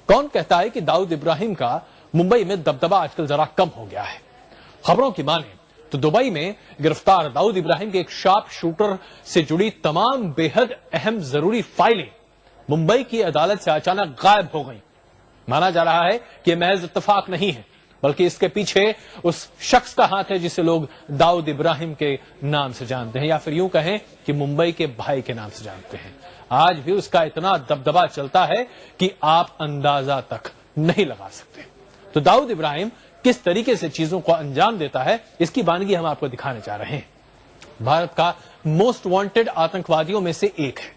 कौन कहता है कि दाऊद इब्राहिम का मुंबई में दबदबा आजकल जरा कम हो गया है। खबरों की माने तो दुबई में गिरफ्तार दाऊद इब्राहिम के एक शार्प शूटर से जुड़ी तमाम बेहद अहम जरूरी फाइलें मुंबई की अदालत से अचानक गायब हो गई। माना जा रहा है कि महज इत्तेफाक नहीं है, बल्कि इसके पीछे उस शख्स का हाथ है जिसे लोग दाऊद इब्राहिम के नाम से जानते हैं, या फिर यूं कहें कि मुंबई के भाई के नाम से जानते हैं। आज भी उसका इतना दबदबा चलता है कि आप अंदाजा तक नहीं लगा सकते। तो दाऊद इब्राहिम किस तरीके से चीजों को अंजाम देता है, इसकी वानगी हम आपको दिखाने जा रहे हैं। भारत का मोस्ट वांटेड आतंकवादियों में से एक है।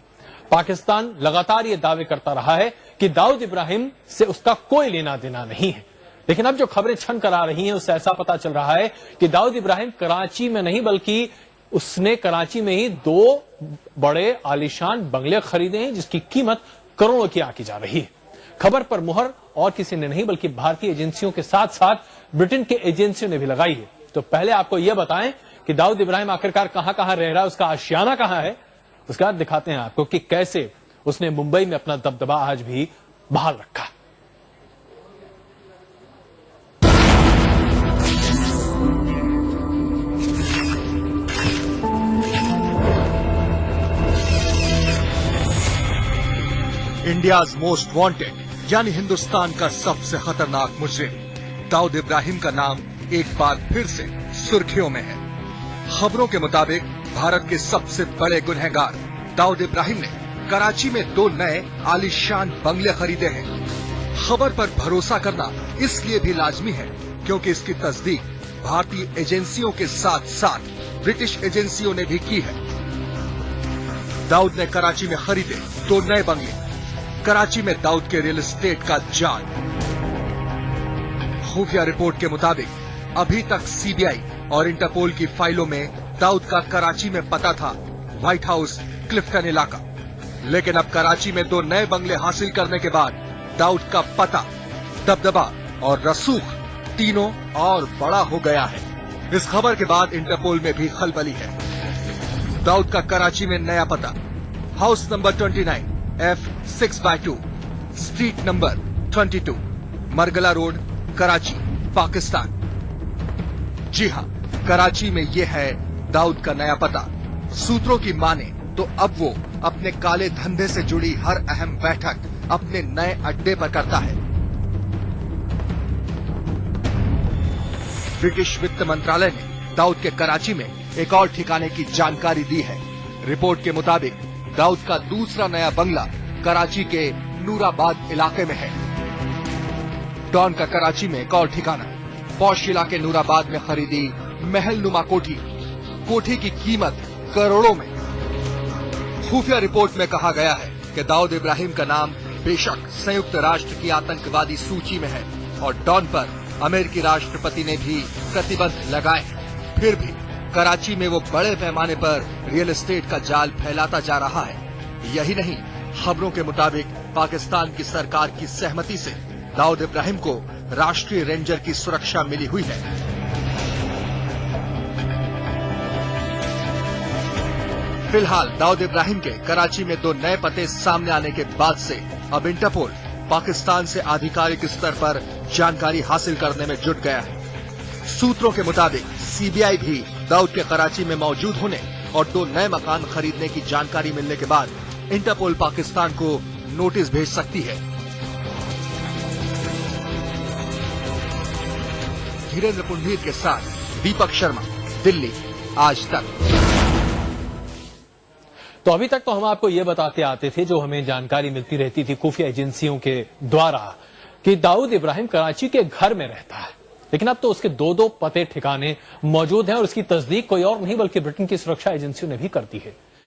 पाकिस्तान लगातार यह दावे करता रहा है कि दाऊद इब्राहिम से उसका कोई लेना देना नहीं है, लेकिन अब जो खबरें छन कर आ रही हैं उससे ऐसा पता चल रहा है कि दाऊद इब्राहिम कराची में नहीं, बल्कि उसने कराची में ही 2 बड़े आलीशान बंगले खरीदे हैं जिसकी कीमत करोड़ों की आंकी जा रही है। खबर पर मुहर और किसी ने नहीं बल्कि भारतीय एजेंसियों के साथ साथ ब्रिटेन के एजेंसियों ने भी लगाई है। तो पहले आपको यह बताएं कि दाऊद इब्राहिम आखिरकार कहां कहां रह रहा है, उसका आशियाना कहां है। उसके बाद दिखाते हैं आपको कि कैसे उसने मुंबई में अपना दबदबा आज भी बहाल रखा। इंडियाज मोस्ट वांटेड यानी हिंदुस्तान का सबसे खतरनाक मुजरिम दाऊद इब्राहिम का नाम एक बार फिर से सुर्खियों में है। खबरों के मुताबिक भारत के सबसे बड़े गुनहगार दाऊद इब्राहिम ने कराची में 2 नए आलीशान बंगले खरीदे हैं। खबर पर भरोसा करना इसलिए भी लाजमी है क्योंकि इसकी तस्दीक भारतीय एजेंसियों के साथ साथ ब्रिटिश एजेंसियों ने भी की है। दाऊद ने कराची में खरीदे 2 नए बंगले। कराची में दाऊद के रियल एस्टेट का जाल। खुफिया रिपोर्ट के मुताबिक अभी तक सीबीआई और इंटरपोल की फाइलों में दाऊद का कराची में पता था व्हाइट हाउस क्लिफ्टन इलाका, लेकिन अब कराची में 2 नए बंगले हासिल करने के बाद दाऊद का पता, दबदबा और रसूख तीनों और बड़ा हो गया है। इस खबर के बाद इंटरपोल में भी खलबली है। दाऊद का कराची में नया पता, house number 29 F6/2, street number 22, Margalla road, Karachi, Pakistan. जी हां, कराची में यह है दाऊद का नया पता। सूत्रों की माने तो अब वो अपने काले धंधे से जुड़ी हर अहम बैठक अपने नए अड्डे पर करता है। ब्रिटिश वित्त मंत्रालय ने दाऊद के कराची में एक और ठिकाने की जानकारी दी है। रिपोर्ट के मुताबिक दाऊद का दूसरा नया बंगला कराची के नूराबाद इलाके में है। डॉन का कराची में एक और ठिकाना, पौश इलाके नूराबाद में खरीदी महल नुमा कोठी। कोठी की कीमत करोड़ों में। खुफिया रिपोर्ट में कहा गया है कि दाऊद इब्राहिम का नाम बेशक संयुक्त राष्ट्र की आतंकवादी सूची में है और डॉन पर अमेरिकी राष्ट्रपति ने भी प्रतिबंध लगाए हैं, फिर भी कराची में वो बड़े पैमाने पर रियल एस्टेट का जाल फैलाता जा रहा है। यही नहीं, खबरों के मुताबिक पाकिस्तान की सरकार की सहमति से दाऊद इब्राहिम को राष्ट्रीय रेंजर की सुरक्षा मिली हुई है। फिलहाल दाऊद इब्राहिम के कराची में 2 नए पते सामने आने के बाद से अब इंटरपोल पाकिस्तान से आधिकारिक स्तर पर जानकारी हासिल करने में जुट गया है। सूत्रों के मुताबिक सीबीआई भी दाऊद के कराची में मौजूद होने और 2 नए मकान खरीदने की जानकारी मिलने के बाद इंटरपोल पाकिस्तान को नोटिस भेज सकती है। धीरेन्द्र पुंडीर के साथ दीपक शर्मा, दिल्ली, आज तक। तो अभी तक तो हम आपको यह बताते आते थे, जो हमें जानकारी मिलती रहती थी खुफिया एजेंसियों के द्वारा, कि दाऊद इब्राहिम कराची के घर में रहता है, लेकिन अब तो उसके 2 पते ठिकाने मौजूद हैं और उसकी तस्दीक कोई और नहीं बल्कि ब्रिटेन की सुरक्षा एजेंसियों ने भी कर दी है।